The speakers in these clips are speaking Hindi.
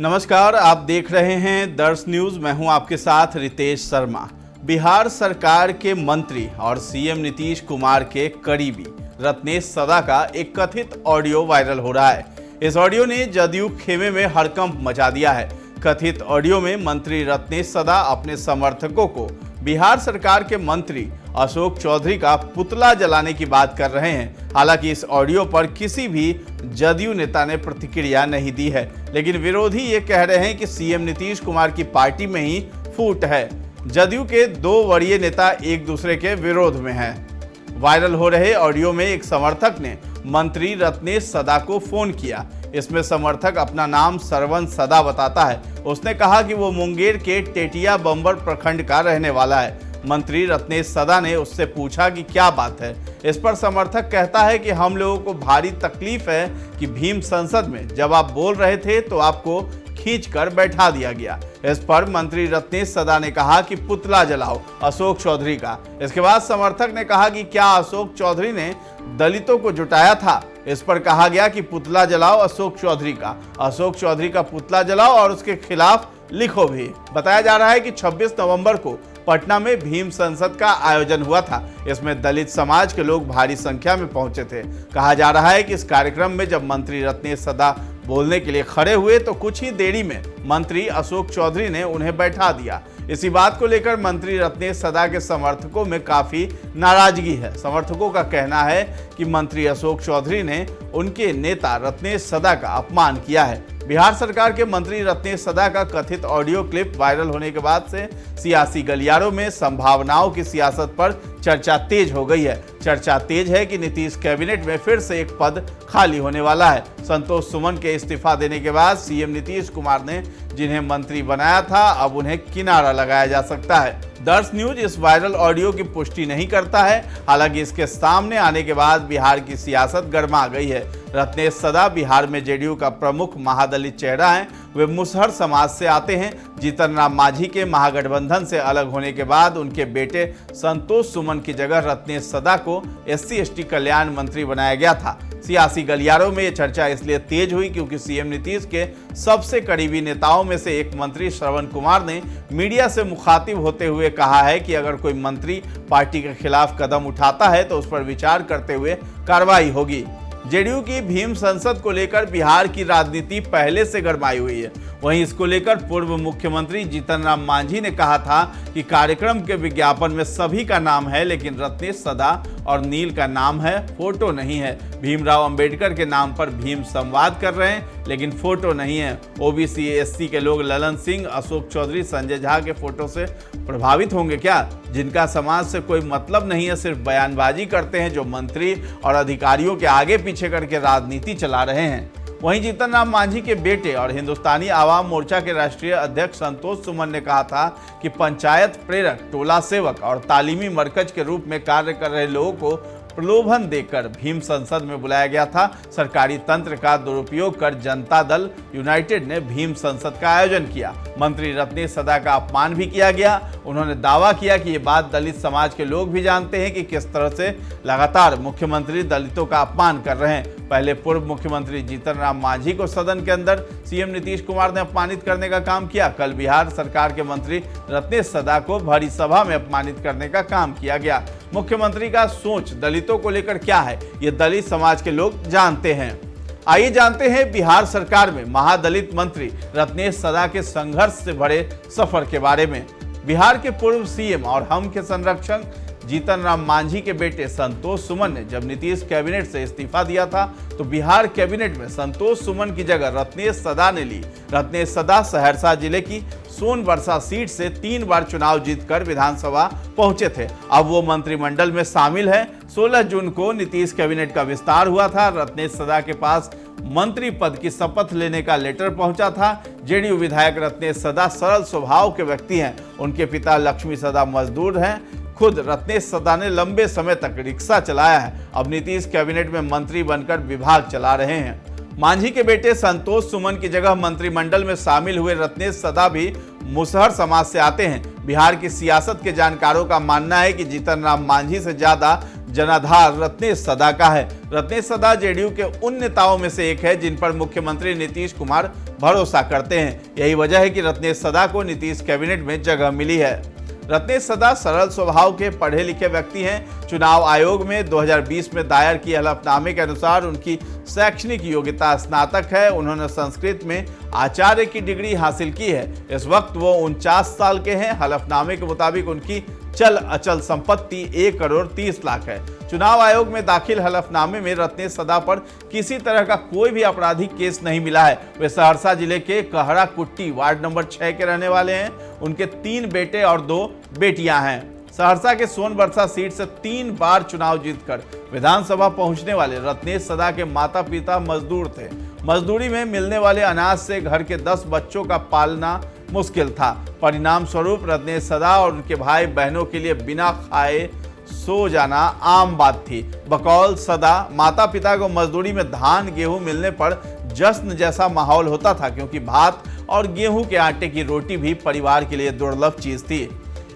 नमस्कार, आप देख रहे हैं दर्श न्यूज। मैं हूं आपके साथ रितेश शर्मा। बिहार सरकार के मंत्री और सीएम नीतीश कुमार के करीबी रत्नेश सदा का एक कथित ऑडियो वायरल हो रहा है। इस ऑडियो ने जदयू खेमे में हड़कंप मचा दिया है। कथित ऑडियो में मंत्री रत्नेश सदा अपने समर्थकों को बिहार सरकार के मंत्री अशोक चौधरी का पुतला जलाने की बात कर रहे हैं। हालांकि इस ऑडियो पर किसी भी जदयू नेता ने प्रतिक्रिया नहीं दी है, लेकिन विरोधी ये कह रहे हैं कि सीएम नीतीश कुमार की पार्टी में ही फूट है। जदयू के दो वरीय नेता एक दूसरे के विरोध में हैं। वायरल हो रहे ऑडियो में एक समर्थक ने मंत्री रत्नेश सदा को फोन किया। इसमें समर्थक अपना नाम सरवन सदा बताता है। उसने कहा कि वो मुंगेर के टेटिया बम्बर प्रखंड का रहने वाला है। मंत्री रत्नेश सदा ने उससे पूछा कि क्या बात है। इस पर समर्थक कहता है कि हम लोगों को भारी तकलीफ है कि भीम संसद में जब आप बोल रहे थे तो आपको खींचकर बैठा दिया गया। इस पर मंत्री रत्नेश सदा ने कहा कि पुतला जलाओ अशोक चौधरी का। इसके बाद समर्थक ने कहा कि क्या अशोक चौधरी ने दलितों को जुटाया था। इस पर कहा गया कि पुतला जलाओ अशोक चौधरी का, अशोक चौधरी का पुतला जलाओ और उसके खिलाफ लिखो भी। बताया जा रहा है कि 26 नवंबर को पटना में भीम संसद का आयोजन हुआ था। इसमें दलित समाज के लोग भारी संख्या में पहुंचे थे। कहा जा रहा है कि इस कार्यक्रम में जब मंत्री रत्नेश सदा बोलने के लिए खड़े हुए तो कुछ ही देरी में मंत्री अशोक चौधरी ने उन्हें बैठा दिया। इसी बात को लेकर मंत्री रत्नेश सदा के समर्थकों में काफी नाराजगी है। समर्थकों का कहना है कि मंत्री अशोक चौधरी ने उनके नेता रत्नेश सदा का अपमान किया है। बिहार सरकार के मंत्री रत्नेश सदा का कथित ऑडियो क्लिप वायरल होने के बाद से सियासी गलियारों में संभावनाओं की सियासत पर चर्चा तेज हो गई है। चर्चा तेज है कि नीतीश कैबिनेट में फिर से एक पद खाली होने वाला है। संतोष सुमन के इस्तीफा देने के बाद सीएम नीतीश कुमार ने जिन्हें मंत्री बनाया था, अब उन्हें किनारा लगाया जा सकता है। दर्श न्यूज इस वायरल ऑडियो की पुष्टि नहीं करता है। हालांकि इसके सामने आने के बाद बिहार की सियासत गर्मा गई है। रत्नेश सदा बिहार में जेडीयू का प्रमुख महादलित चेहरा है। वे मुसहर समाज से आते हैं। जीतन राम मांझी के महागठबंधन से अलग होने के बाद उनके बेटे संतोष सुमन की जगह रत्नेश सदा को SC/ST कल्याण मंत्री बनाया गया था। सियासी गलियारों में ये चर्चा इसलिए तेज हुई क्योंकि सीएम नीतीश के सबसे करीबी नेताओं में से एक मंत्री श्रवण कुमार ने मीडिया से मुखातिब होते हुए कहा है कि अगर कोई मंत्री पार्टी के खिलाफ कदम उठाता है तो उस पर विचार करते हुए कार्रवाई होगी। जेडीयू की भीम संसद को लेकर बिहार की राजनीति पहले से गरमाई हुई है। वहीं इसको लेकर पूर्व मुख्यमंत्री जीतन राम मांझी ने कहा था कि कार्यक्रम के विज्ञापन में सभी का नाम है, लेकिन रत्नेश सदा और नील का नाम है, फोटो नहीं है। भीमराव अंबेडकर के नाम पर भीम संवाद कर रहे हैं, लेकिन फोटो नहीं है। OBC SC के लोग ललन सिंह, अशोक चौधरी, संजय झा के फोटो से प्रभावित होंगे क्या, जिनका समाज से कोई मतलब नहीं है, सिर्फ बयानबाजी करते हैं, जो मंत्री और अधिकारियों के आगे पीछे करके राजनीति चला रहे हैं। वहीं जीतन राम मांझी के बेटे और हिंदुस्तानी आवाम मोर्चा के राष्ट्रीय अध्यक्ष संतोष सुमन ने कहा था कि पंचायत प्रेरक, टोला सेवक और तालीमी मरकज के रूप में कार्य कर रहे लोगों को प्रलोभन देकर भीम संसद में बुलाया गया था। सरकारी तंत्र का दुरुपयोग कर जनता दल यूनाइटेड ने भीम संसद का आयोजन किया। मंत्री रत्नेश सदा का अपमान भी किया गया। उन्होंने दावा किया कि ये बात दलित समाज के लोग भी जानते हैं कि किस तरह से लगातार मुख्यमंत्री दलितों का अपमान कर रहे हैं। पहले पूर्व मुख्यमंत्री जीतन राम मांझी को सदन के अंदर सीएम नीतीश कुमार ने अपमानित करने का काम किया। कल बिहार सरकार के मंत्री रत्नेश सदा को भरी सभा में अपमानित करने का काम किया गया। मुख्यमंत्री का सोच दलितों को लेकर क्या है, ये दलित समाज के लोग जानते हैं। आइए जानते हैं बिहार सरकार में महादलित मंत्री रत्नेश सदा के संघर्ष से भरे सफर के बारे में। बिहार के पूर्व सीएम और हम के संरक्षक जीतन राम मांझी के बेटे संतोष सुमन ने जब नीतीश कैबिनेट से इस्तीफा दिया था तो बिहार कैबिनेट में संतोष सुमन की जगह रत्नेश सदा ने ली। रत्नेश सदा सहरसा जिले की सोनबरसा सीट से 3 बार चुनाव जीतकर विधानसभा पहुंचे थे। अब वो मंत्रिमंडल में शामिल है। 16 जून को नीतीश कैबिनेट का विस्तार हुआ था। रत्नेश सदा के पास मंत्री पद की शपथ लेने का लेटर पहुंचा था। जेडीयू विधायक रत्नेश सदा सरल स्वभाव के व्यक्ति हैं। उनके पिता लक्ष्मी सदा मजदूर हैं। खुद रत्नेश सदा ने लंबे समय तक रिक्शा चलाया है। अब नीतीश कैबिनेट में मंत्री बनकर विभाग चला रहे हैं। मांझी के बेटे संतोष सुमन की जगह मंत्रिमंडल में शामिल हुए रत्नेश सदा भी मुसहर समाज से आते हैं। बिहार की सियासत के जानकारों का मानना है कि जीतन राम मांझी से ज्यादा जनाधार रत्नेश सदा का है। रत्नेश सदा जेडीयू के उन नेताओं में से एक है जिन पर मुख्यमंत्री नीतीश कुमार भरोसा करते हैं। यही वजह है कि रत्नेश सदा को नीतीश कैबिनेट में जगह मिली है। रत्नेश सदा सरल स्वभाव के पढ़े लिखे व्यक्ति हैं। चुनाव आयोग में 2020 में दायर किए हलफनामे के अनुसार उनकी शैक्षणिक योग्यता स्नातक है। उन्होंने संस्कृत में आचार्य की डिग्री हासिल की है। इस वक्त वो 49 साल के हैं। हलफनामे के मुताबिक उनकी चल अचल संपत्ति 1 करोड़ 30 लाख है। चुनाव आयोग में दाखिल हलफनामे में रत्नेश सदा पर किसी तरह का कोई भी आपराधिक केस नहीं मिला है। वे सहरसा जिले के कहरा कुट्टी वार्ड नंबर 6 के रहने वाले हैं। उनके 3 बेटे और 2 बेटियां हैं। सहरसा के सोनबरसा सीट से 3 बार चुनाव जीतकर विधानसभा पहुंचने वाले रत्नेश सदा के माता पिता मजदूर थे। मजदूरी में मिलने वाले अनाज से घर के 10 बच्चों का पालना मुश्किल था। परिणाम स्वरूप रत्नेश सदा और उनके भाई बहनों के लिए बिना खाए सो जाना आम बात थी। बकौल सदा माता पिता को मजदूरी में धान गेहूं मिलने पर जश्न जैसा माहौल होता था, क्योंकि भात और गेहूं के आटे की रोटी भी परिवार के लिए दुर्लभ चीज थी।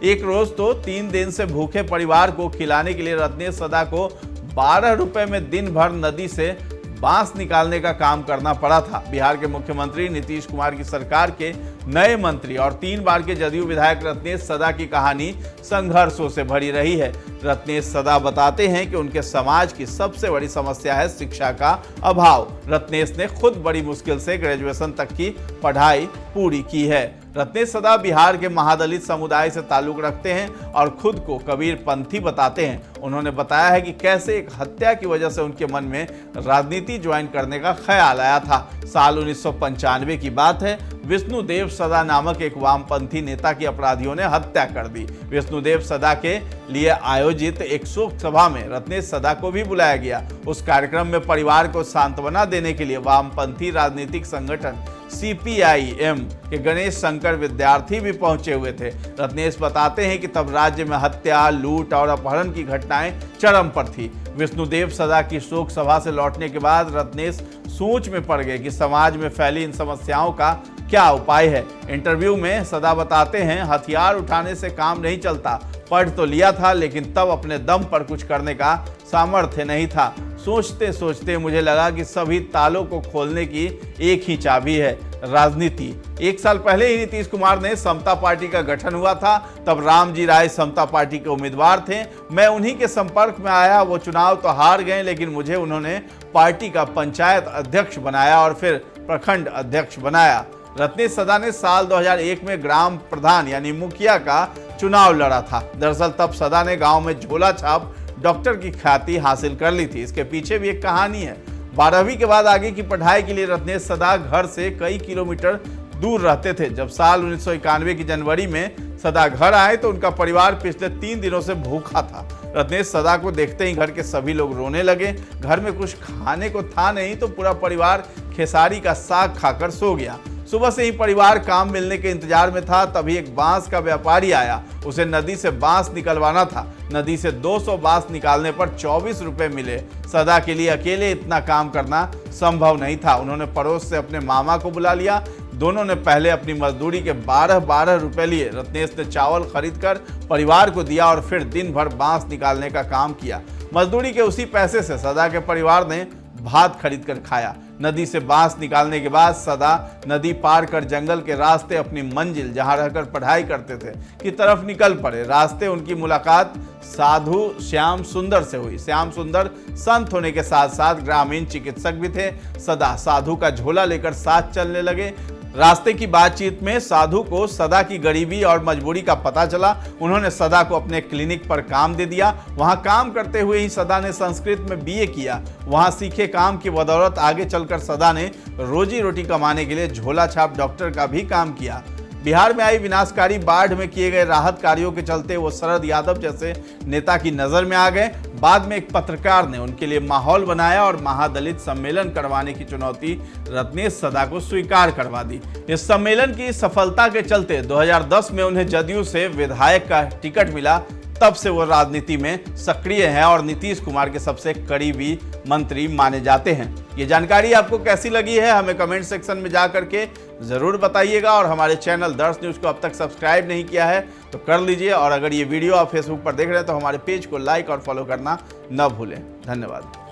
एक रोज तो 3 दिन से भूखे परिवार को खिलाने के लिए रत्नेश सदा को 12 रुपए में दिन भर नदी से बांस निकालने का काम करना पड़ा था। बिहार के मुख्यमंत्री नीतीश कुमार की सरकार के नए मंत्री और 3 बार के जदयू विधायक रत्नेश सदा की कहानी संघर्षों से भरी रही है। रत्नेश सदा बताते हैं कि उनके समाज की सबसे बड़ी समस्या है शिक्षा का अभाव। रत्नेश ने खुद बड़ी मुश्किल से ग्रेजुएशन तक की पढ़ाई पूरी की है। रत्नेश सदा बिहार के महादलित समुदाय से ताल्लुक रखते हैं और खुद को कबीर पंथी बताते हैं। उन्होंने बताया है कि कैसे एक हत्या की वजह से उनके मन में राजनीति ज्वाइन करने का ख्याल आया था। साल 1995 की बात है। विष्णुदेव सदा नामक एक वामपंथी नेता की अपराधियों ने हत्या कर दी। विष्णुदेव सदा के लिए आयोजित एक शोक सभा में रत्नेश सदा को भी बुलाया गया। उस कार्यक्रम में परिवार को सांत्वना देने के लिए वामपंथी राजनीतिक संगठन CPIM के गणेश शंकर विद्यार्थी भी पहुंचे हुए थे। रत्नेश बताते हैं कि तब राज्य में हत्या, लूट और अपहरण की घटनाएं चरम पर थी। विष्णुदेव सदा की शोक सभा से लौटने के बाद रत्नेश सोच में पड़ गए कि समाज में फैली इन समस्याओं का क्या उपाय है। इंटरव्यू में सदा बताते हैं, हथियार उठाने से काम नहीं चलता। पढ़ तो लिया था, लेकिन तब अपने दम पर कुछ करने का सामर्थ्य नहीं था। सोचते सोचते मुझे लगा कि सभी तालों को खोलने की एक ही चाबी है, राजनीति। 1 साल पहले ही नीतीश कुमार ने समता पार्टी का गठन हुआ था। तब रामजी राय समता पार्टी के उम्मीदवार थे। मैं उन्हीं के संपर्क में आया। वो चुनाव तो हार गए, लेकिन मुझे उन्होंने पार्टी का पंचायत अध्यक्ष बनाया और फिर प्रखंड अध्यक्ष बनाया। रत्नेश सदा ने साल 2001 में ग्राम प्रधान यानी मुखिया का चुनाव लड़ा था। दरअसल तब सदा ने गांव में झोला छाप डॉक्टर की ख्याति हासिल कर ली थी। इसके पीछे भी एक कहानी है। 12वीं के बाद आगे की पढ़ाई के लिए रत्नेश सदा घर से कई किलोमीटर दूर रहते थे। जब साल 1991 की जनवरी में सदा घर आए तो उनका परिवार पिछले 3 दिनों से भूखा था। रत्नेश सदा को देखते ही घर के सभी लोग रोने लगे। घर में कुछ खाने को था नहीं तो पूरा परिवार खेसारी का साग खाकर सो गया। सुबह से ही परिवार काम मिलने के इंतजार में था। तभी एक बांस का व्यापारी आया। उसे नदी से बांस निकलवाना था। नदी से 200 बांस निकालने पर 24 रुपए मिले। सदा के लिए अकेले इतना काम करना संभव नहीं था। उन्होंने पड़ोस से अपने मामा को बुला लिया। दोनों ने पहले अपनी मजदूरी के 12 रुपए लिए। रत्नेश ने चावल खरीदकर परिवार को दिया और फिर दिन भर बांस निकालने का काम किया। मजदूरी के उसी पैसे से सदा के परिवार ने भात खरीद कर खाया। नदी से बांस निकालने के बाद सदा नदी पार कर जंगल के रास्ते अपनी मंजिल, जहां रहकर पढ़ाई करते थे, की तरफ निकल पड़े। रास्ते उनकी मुलाकात साधु श्याम सुंदर से हुई। श्याम सुंदर संत होने के साथ साथ ग्रामीण चिकित्सक भी थे। सदा साधु का झोला लेकर साथ चलने लगे। रास्ते की बातचीत में साधु को सदा की गरीबी और मजबूरी का पता चला। उन्होंने सदा को अपने क्लिनिक पर काम दे दिया। वहां काम करते हुए ही सदा ने संस्कृत में BA किया। वहां सीखे काम की बदौलत आगे चलकर सदा ने रोजी रोटी कमाने के लिए झोला छाप डॉक्टर का भी काम किया। बिहार में आई विनाशकारी बाढ़ में किए गए राहत कार्यों के चलते वो शरद यादव जैसे नेता की नजर में आ गए। बाद में एक पत्रकार ने उनके लिए माहौल बनाया और महादलित सम्मेलन करवाने की चुनौती रत्नेश सदा को स्वीकार करवा दी। इस सम्मेलन की सफलता के चलते 2010 में उन्हें जदयू से विधायक का टिकट मिला। तब से वो राजनीति में सक्रिय हैं और नीतीश कुमार के सबसे करीबी मंत्री माने जाते हैं। ये जानकारी आपको कैसी लगी है हमें कमेंट सेक्शन में जा करके ज़रूर बताइएगा और हमारे चैनल दर्श न्यूज़ को अब तक सब्सक्राइब नहीं किया है तो कर लीजिए और अगर ये वीडियो आप फेसबुक पर देख रहे हैं तो हमारे पेज को लाइक और फॉलो करना न भूलें। धन्यवाद।